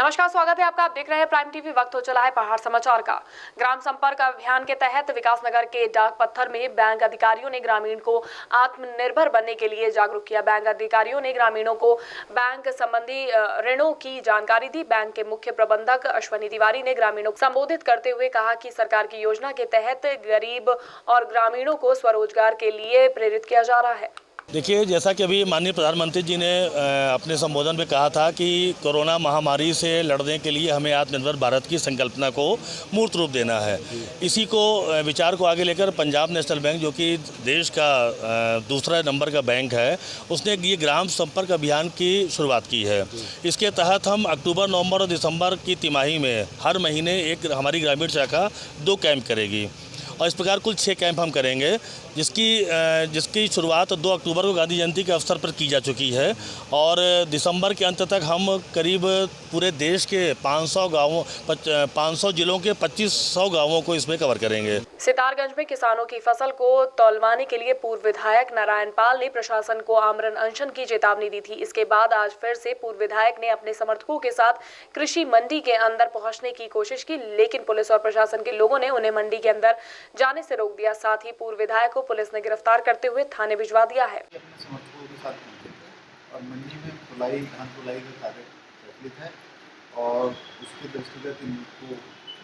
नमस्कार, स्वागत है आपका। आप देख रहे हैं प्राइम टीवी। वक्त हो चला है पहाड़ समाचार का। ग्राम संपर्क अभियान के तहत विकासनगर के डाक पत्थर में बैंक अधिकारियों ने ग्रामीण को आत्मनिर्भर बनने के लिए जागरूक किया। बैंक अधिकारियों ने ग्रामीणों को बैंक संबंधी ऋणों की जानकारी दी। बैंक के मुख्य प्रबंधक अश्वनी तिवारी ने ग्रामीणों को संबोधित करते हुए कहा कि सरकार की योजना के तहत गरीब और ग्रामीणों को स्वरोजगार के लिए प्रेरित किया जा रहा है। देखिए, जैसा कि अभी माननीय प्रधानमंत्री जी ने अपने संबोधन में कहा था कि कोरोना महामारी से लड़ने के लिए हमें आत्मनिर्भर भारत की संकल्पना को मूर्त रूप देना है। इसी को विचार को आगे लेकर पंजाब नेशनल बैंक, जो कि देश का दूसरा नंबर का बैंक है, उसने ये ग्राम संपर्क अभियान की शुरुआत की है। इसके तहत हम अक्टूबर, नवंबर और दिसंबर की तिमाही में हर महीने एक हमारी ग्रामीण शाखा 2 कैंप करेगी और इस प्रकार कुल 6 कैंप हम करेंगे, जिसकी शुरुआत 2 अक्टूबर को गांधी जयंती के अवसर पर की जा चुकी है और दिसंबर के अंत तक हम करीब पूरे देश के 500 जिलों के 2500 गांवों को इसमें कवर करेंगे। सितारगंज में किसानों की फसल को तौलवाने के लिए पूर्व विधायक नारायण पाल ने प्रशासन को आमरण अनशन की चेतावनी दी थी। इसके बाद आज फिर से पूर्व विधायक ने अपने समर्थकों के साथ कृषि मंडी के अंदर पहुंचने की कोशिश की, लेकिन पुलिस और प्रशासन के लोगों ने उन्हें मंडी के अंदर जाने से रोक दिया। साथ ही पूर्व विधायक को पुलिस ने गिरफ्तार करते हुए थाने भिजवा दिया है। और मंडी में धान तुलाई का कार्य प्रचलित है और उसके दृष्टिगत इनको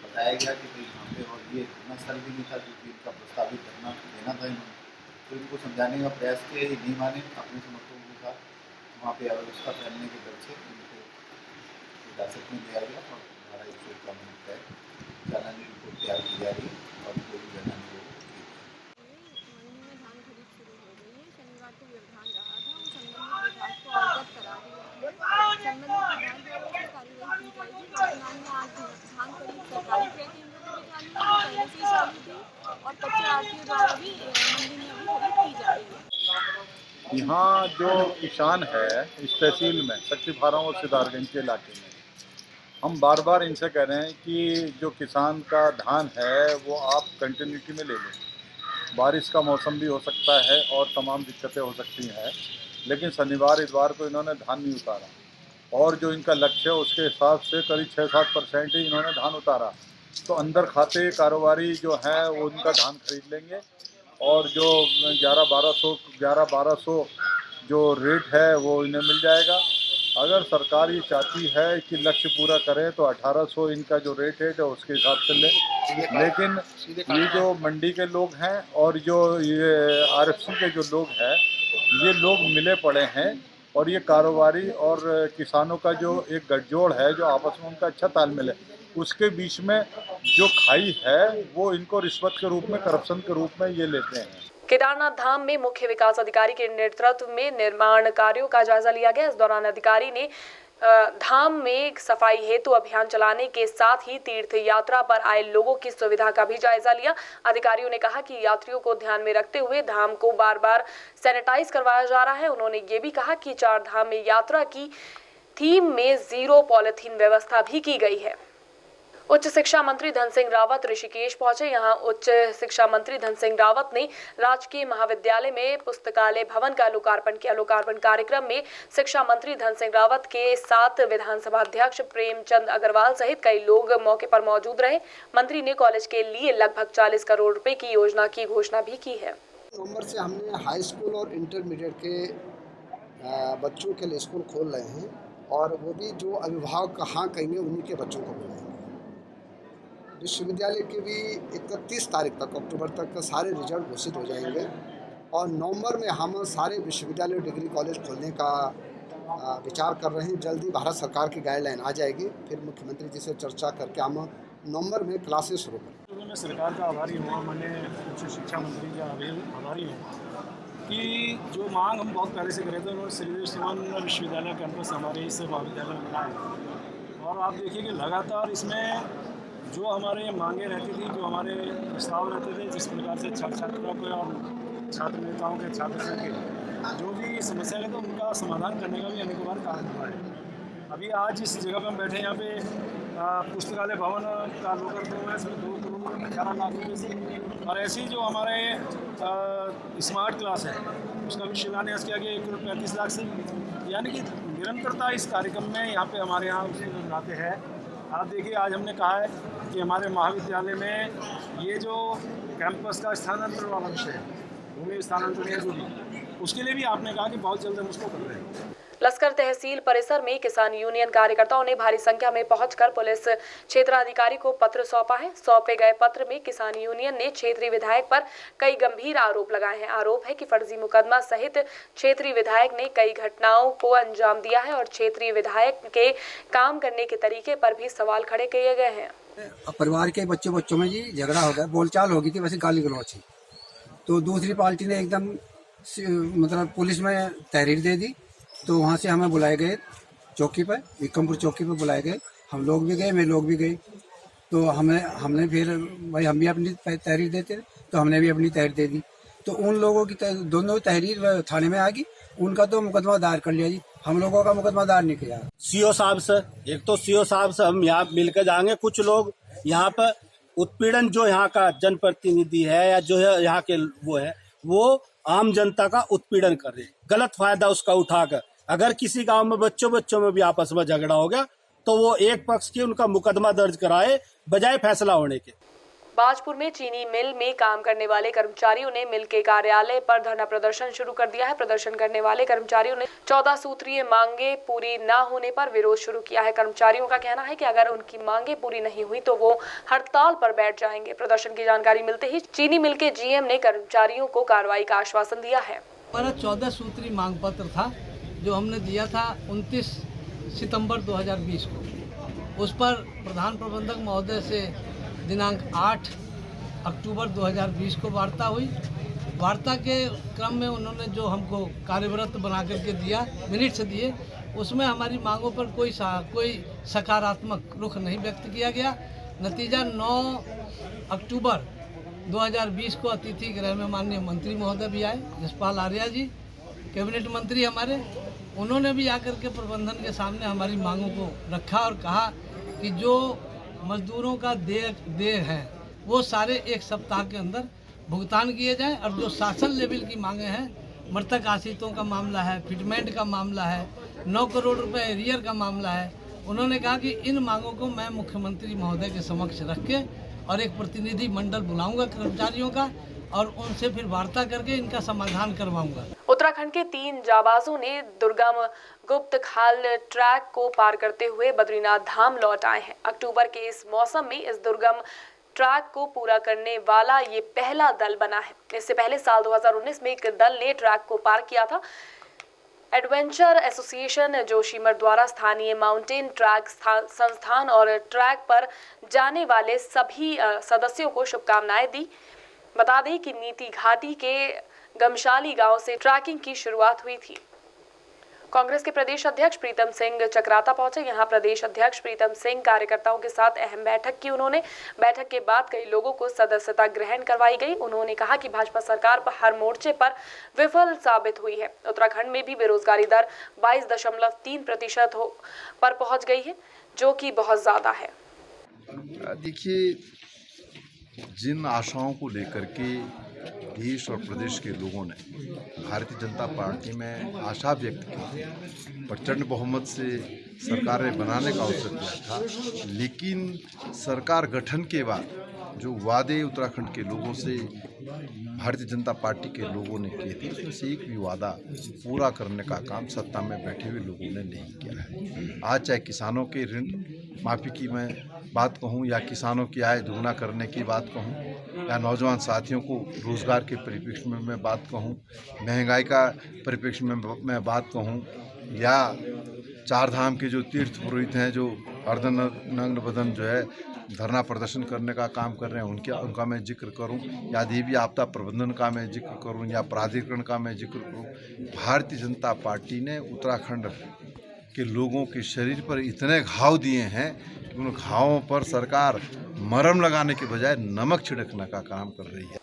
बताया गया कि भाई यहाँ पे, और ये घटना स्थल भी नहीं था जो कि इनका प्रस्तावित धरना देना था इन्होंने, तो इनको समझाने का प्रयास किया, ये नहीं माने। अपने समर्थकों के साथ वहाँ पे अव्यवस्था फैलने के डर से इनको हिरासत में लिया गया और हमारा 151 है चालानी रिपोर्ट तैयार की जा रही है और जो भी घटना यहाँ जो किसान है इस तहसील में शक्ति फार्म और सितारगंज के इलाके में, हम बार बार इनसे कह रहे हैं कि जो किसान का धान है वो आप कंटिन्यूटी में ले लें। बारिश का मौसम भी हो सकता है और तमाम दिक्कतें हो सकती हैं, लेकिन शनिवार इतवार को इन्होंने धान नहीं उतारा और जो इनका लक्ष्य है उसके हिसाब से करीब 6-7% ही इन्होंने धान उतारा। तो अंदर खाते कारोबारी जो हैं वो उनका धान खरीद लेंगे और जो 11-1200 जो रेट है वो इन्हें मिल जाएगा। अगर सरकार ये चाहती है कि लक्ष्य पूरा करे तो 1800 इनका जो रेट है तो उसके हिसाब से ले, लेकिन ये जो मंडी के लोग हैं और जो ये आरएफसी के जो लोग हैं, ये लोग मिले पड़े हैं और ये कारोबारी और किसानों का जो एक गठजोड़ है, जो आपस में उनका अच्छा तालमेल है, उसके बीच में जो खाई है वो इनको रिश्वत के रूप में, करप्शन के रूप में ये लेते हैं। केदारनाथ धाम में मुख्य विकास अधिकारी के नेतृत्व में निर्माण कार्यों का जायजा लिया गया। इस दौरान अधिकारी ने धाम में सफाई हेतु अभियान चलाने के साथ ही तीर्थ यात्रा पर आए लोगों की सुविधा का भी जायजा लिया। अधिकारियों ने कहा कि यात्रियों को ध्यान में रखते हुए धाम को बार बार सैनिटाइज करवाया जा रहा है। उन्होंने ये भी कहा कि 4 धाम में यात्रा की थीम में 0 पॉलीथीन व्यवस्था भी की गई है। उच्च शिक्षा मंत्री धन सिंह रावत ऋषिकेश पहुंचे। यहां उच्च शिक्षा मंत्री धन सिंह रावत ने राजकीय महाविद्यालय में पुस्तकालय भवन का लोकार्पण किया। लोकार्पण कार्यक्रम में शिक्षा मंत्री धन सिंह रावत के साथ विधानसभा अध्यक्ष प्रेमचंद अग्रवाल सहित कई लोग मौके पर मौजूद रहे। मंत्री ने कॉलेज के लिए लगभग 40 करोड़ रुपए की योजना की घोषणा भी की है। नवंबर से हमने हाई स्कूल और इंटरमीडिएट के बच्चों के लिए स्कूल खोल रहे हैं और वो भी जो अभिभावक हाँ कहेंगे उन्हीं के बच्चों को बुलाएंगे। विश्वविद्यालय के भी 31 तारीख तक, अक्टूबर तक सारे रिजल्ट घोषित हो जाएंगे और नवंबर में हम सारे विश्वविद्यालय डिग्री कॉलेज खोलने का विचार कर रहे हैं। जल्दी भारत सरकार की गाइडलाइन आ जाएगी, फिर मुख्यमंत्री जी से चर्चा करके हम नवंबर में क्लासेस शुरू करें। मैं सरकार का आभारी हूँ, मैंने उच्च शिक्षा मंत्री का आभारी हूँ कि जो मांग हम बहुत पहले से करे थे, उन्होंने श्री शिवान विश्वविद्यालय कैंपस हमारे इस महाविद्यालय में बनाया और आप देखिए कि लगातार इसमें जो हमारे मांगे रहती थी, जो हमारे प्रस्ताव रहते थे, जिस प्रकार से छात्र छात्राओं के और छात्र नेताओं के, छात्र संघ के जो भी समस्या है तो उनका समाधान करने का भी अनेक बार कारण हुआ है। अभी आज इस जगह पर हम बैठे, यहाँ पे पुस्तकालय भवन का लोकार्पण हुआ है, इसमें 2 करोड़ 11 लाख रुपये से, और ऐसी जो हमारे स्मार्ट क्लास है उसका भी शिलान्यास किया गया 1 करोड़ 35 लाख से। यानी कि निरंतरता इस कार्यक्रम में यहाँ पे हमारे यहाँ उसी नाते है। आप देखिए, आज हमने कहा है कि हमारे महाविद्यालय में ये जो कैंपस का स्थानांतरण वाला विषय है, भूमि स्थानांतरण है जो भी, उसके लिए भी आपने कहा कि बहुत जल्द हम उसको कर रहे हैं। लश्कर तहसील परिसर में किसान यूनियन कार्यकर्ताओं ने भारी संख्या में पहुंचकर पुलिस क्षेत्राधिकारी को पत्र सौंपा है। सौंपे गए पत्र में किसान यूनियन ने क्षेत्रीय विधायक पर कई गंभीर आरोप लगाए हैं। आरोप है कि फर्जी मुकदमा सहित क्षेत्रीय विधायक ने कई घटनाओं को अंजाम दिया है और क्षेत्रीय विधायक के काम करने के तरीके पर भी सवाल खड़े किए गए हैं। परिवार के बच्चों में जी झगड़ा हो गया, बोलचाल हो गई थी, वैसे गाली गलौज थी। तो दूसरी पार्टी ने एकदम मतलब पुलिस में तहरीर दे दी। तो वहाँ से हमें बुलाए गए चौकी पर, विक्रमपुर चौकी पर बुलाए गए। हम लोग भी गए, मेरे लोग भी गए। तो हमने फिर भाई हम भी अपनी तहरीर देते, तो हमने भी अपनी तहरीर दे दी। तो उन लोगों की दोनों तहरीर थाने में आ गई, उनका तो मुकदमा दायर कर लिया जी, हम लोगों का मुकदमा दायर नहीं किया। सीओ साहब से, एक तो सीओ साहब से हम यहाँ मिलकर जाएंगे। कुछ लोग यहाँ पर उत्पीड़न, जो यहाँ का जनप्रतिनिधि है या जो है यहाँ के वो आम जनता का उत्पीड़न कर रहे हैं, गलत फायदा उसका उठाकर। अगर किसी गांव में बच्चों में भी आपस में झगड़ा हो गया तो वो एक पक्ष की उनका मुकदमा दर्ज कराए बजाय फैसला होने के। बाजपुर में चीनी मिल में काम करने वाले कर्मचारियों ने मिल के कार्यालय पर धरना प्रदर्शन शुरू कर दिया है। प्रदर्शन करने वाले कर्मचारियों ने 14 सूत्रीय मांगे पूरी न होने पर विरोध शुरू किया है। कर्मचारियों का कहना है कि अगर उनकी मांगे पूरी नहीं हुई तो वो हड़ताल पर बैठ जाएंगे। प्रदर्शन की जानकारी मिलते ही चीनी मिल के जीएम ने कर्मचारियों को कार्रवाई का आश्वासन दिया है। हमारा 14 सूत्री मांग पत्र था जो हमने दिया था 29 सितंबर 2020 को। उस पर प्रधान प्रबंधक महोदय से दिनांक 8 अक्टूबर 2020 को वार्ता हुई। वार्ता के क्रम में उन्होंने जो हमको कार्यव्रत बना करके दिया, मिनट्स दिए, उसमें हमारी मांगों पर कोई सकारात्मक रुख नहीं व्यक्त किया गया। नतीजा 9 अक्टूबर 2020 को अतिथि गृह में माननीय मंत्री महोदय भी आए, जसपाल आर्या जी, कैबिनेट मंत्री हमारे, उन्होंने भी आकर के प्रबंधन के सामने हमारी मांगों को रखा और कहा कि जो मजदूरों का देय है वो सारे एक सप्ताह के अंदर भुगतान किए जाएं और जो शासन लेवल की मांगे हैं, मृतक आश्रितों का मामला है, फिटमेंट का मामला है, 9 करोड़ रुपए एरियर का मामला है, उन्होंने कहा कि इन मांगों को मैं मुख्यमंत्री महोदय के समक्ष रख के और एक प्रतिनिधि मंडल बुलाऊंगा कर्मचारियों का और उनसे फिर वार्ता करके इनका समाधान करवाऊंगा। उत्तराखंड के 3 जाबाजों ने दुर्गम गुप्त खाल ट्रैक को पार करते हुए बद्रीनाथ धाम लौट आए हैं। अक्टूबर के इस मौसम में इस दुर्गम ट्रैक को पूरा करने वाला ये पहला दल बना है। इससे पहले साल 2019 में एक दल ने ट्रैक को पार किया था। एडवेंचर एसोसिएशन जोशीमठ द्वारा स्थानीय माउंटेन ट्रैक संस्थान और ट्रैक पर जाने वाले सभी सदस्यों को शुभकामनाएं दी। बता दें कि नीति घाटी के गमशाली गांव से ट्रैकिंग की शुरुआत हुई थी। कांग्रेस के प्रदेश अध्यक्ष प्रीतम सिंह चक्राता पहुंचे। यहां प्रदेश अध्यक्ष प्रीतम सिंह कार्यकर्ताओं के साथ अहम बैठक की। उन्होंने बैठक के बाद कई लोगों को सदस्यता ग्रहण करवाई गई। उन्होंने कहा कि भाजपा सरकार पर हर मोर्चे पर विफल साबित हुई है। उत्तराखंड में भी बेरोजगारी दर 22.3% पर पहुंच गई है, जो कि बहुत ज्यादा है। देखिए, जिन आशाओं को लेकर के देश और प्रदेश के लोगों ने भारतीय जनता पार्टी में आशा व्यक्त की, प्रचंड बहुमत से सरकारें बनाने का अवसर दिया था, लेकिन सरकार गठन के बाद जो वादे उत्तराखंड के लोगों से भारतीय जनता पार्टी के लोगों ने किए थे, उसमें से एक भी वादा पूरा करने का काम सत्ता में बैठे हुए लोगों ने नहीं किया है। आज चाहे किसानों के ऋण माफ़ी की मैं बात कहूँ या किसानों की आय दुगना करने की बात कहूँ या नौजवान साथियों को रोज़गार के परिप्रेक्ष्य में मैं बात कहूँ, महंगाई का परिप्रेक्ष्य में मैं बात कहूँ, या चार धाम के जो तीर्थ पुरोहित हैं जो अर्धनग्न बदन जो है धरना प्रदर्शन करने का काम कर रहे हैं, उनका मैं जिक्र करूं, या देवी आपदा प्रबंधन का मैं जिक्र करूं, या प्राधिकरण का मैं जिक्र करूं। भारतीय जनता पार्टी ने उत्तराखंड के लोगों के शरीर पर इतने घाव दिए हैं कि उन घावों पर सरकार मरहम लगाने के बजाय नमक छिड़कने का काम कर रही है।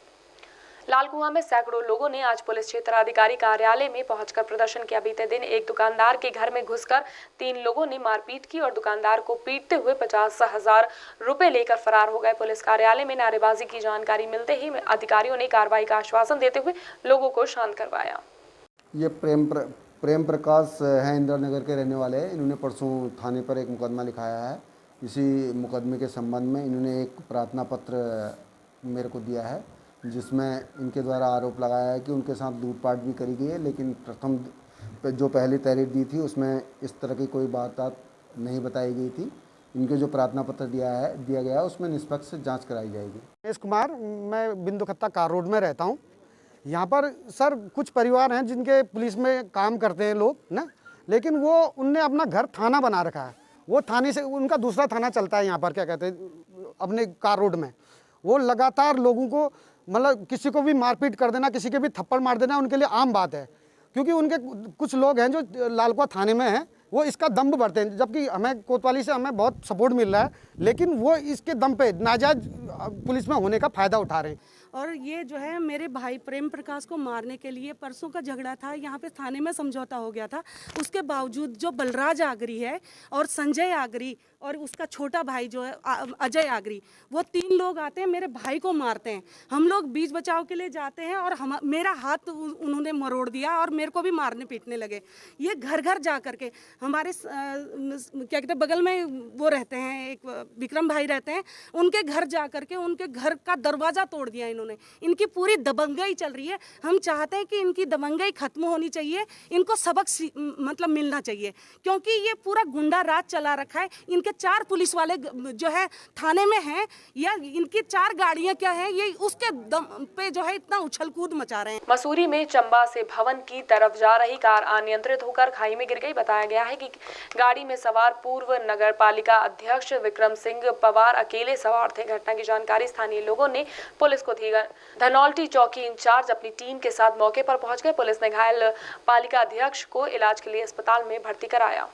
लालकुआं में सैकड़ों लोगों ने आज पुलिस क्षेत्राधिकारी कार्यालय में पहुंचकर प्रदर्शन किया। बीते दिन एक दुकानदार के घर में घुसकर 3 लोगों ने मारपीट की और दुकानदार को पीटते हुए 50,000 रुपए लेकर फरार हो गए। पुलिस कार्यालय में नारेबाजी की जानकारी मिलते ही अधिकारियों ने कार्रवाई का आश्वासन देते हुए लोगों को शांत करवाया। ये प्रेम प्रकाश हैं, इंदिरा नगर के रहने वाले हैं। इन्होंने परसों थाने पर एक मुकदमा लिखाया है। इसी मुकदमे के संबंध में इन्होंने एक प्रार्थना पत्र मेरे को दिया है, जिसमें इनके द्वारा आरोप लगाया है कि उनके साथ लूटपाट भी करी गई है, लेकिन प्रथम जो पहली तहरीर दी थी उसमें इस तरह की कोई बात नहीं बताई गई थी। इनके जो प्रार्थना पत्र दिया गया है उसमें निष्पक्ष जांच कराई जाएगी। रमेश कुमार, मैं बिंदु खत्ता कार रोड में रहता हूँ। यहाँ पर सर कुछ परिवार हैं जिनके पुलिस में काम करते हैं लोग ना, लेकिन वो उनने अपना घर थाना बना रखा है। वो थाने से उनका दूसरा थाना चलता है यहाँ पर, क्या कहते हैं, अपने कार रोड में। वो लगातार लोगों को मतलब किसी को भी मारपीट कर देना, किसी के भी थप्पड़ मार देना उनके लिए आम बात है, क्योंकि उनके कुछ लोग हैं जो लालकुआ थाने में हैं, वो इसका दम्भ भरते हैं। जबकि हमें कोतवाली से हमें बहुत सपोर्ट मिल रहा है, लेकिन वो इसके दम पे नाजायज पुलिस में होने का फ़ायदा उठा रहे हैं। और ये जो है मेरे भाई प्रेम प्रकाश को मारने के लिए परसों का झगड़ा था, यहाँ पे थाने में समझौता हो गया था। उसके बावजूद जो बलराज आगरी है और संजय आगरी और उसका छोटा भाई जो है अजय आगरी, वो 3 लोग आते हैं, मेरे भाई को मारते हैं। हम लोग बीच बचाव के लिए जाते हैं और मेरा हाथ उन्होंने मरोड़ दिया और मेरे को भी मारने पीटने लगे। ये घर घर जा करके हमारे क्या कहते हैं बगल में वो रहते हैं, एक विक्रम भाई रहते हैं, उनके घर जा करके उनके घर का दरवाज़ा तोड़ दिया इन्होंने। इनकी पूरी दबंगई चल रही है। हम चाहते हैं कि इनकी दबंगई खत्म होनी चाहिए, इनको सबक मतलब मिलना चाहिए, क्योंकि ये पूरा गुंडा राज चला रखा है। इनके 4 पुलिस वाले जो है थाने में हैं, या इनकी 4 गाड़ियां क्या है, ये उसके दम पे जो है इतना उछल कूद मचा रहे हैं। मसूरी में चंबा से भवन की तरफ जा रही कार अनियंत्रित होकर खाई में गिर गई। बताया गया है कि गाड़ी में सवार पूर्व नगर पालिका अध्यक्ष विक्रम सिंह पवार अकेले सवार थे। घटना की जानकारी स्थानीय लोगों ने पुलिस को दी। धनौल्टी चौकी इंचार्ज अपनी टीम के साथ मौके पर पहुंच गए। पुलिस ने घायल पालिका अध्यक्ष को इलाज के लिए अस्पताल में भर्ती कराया।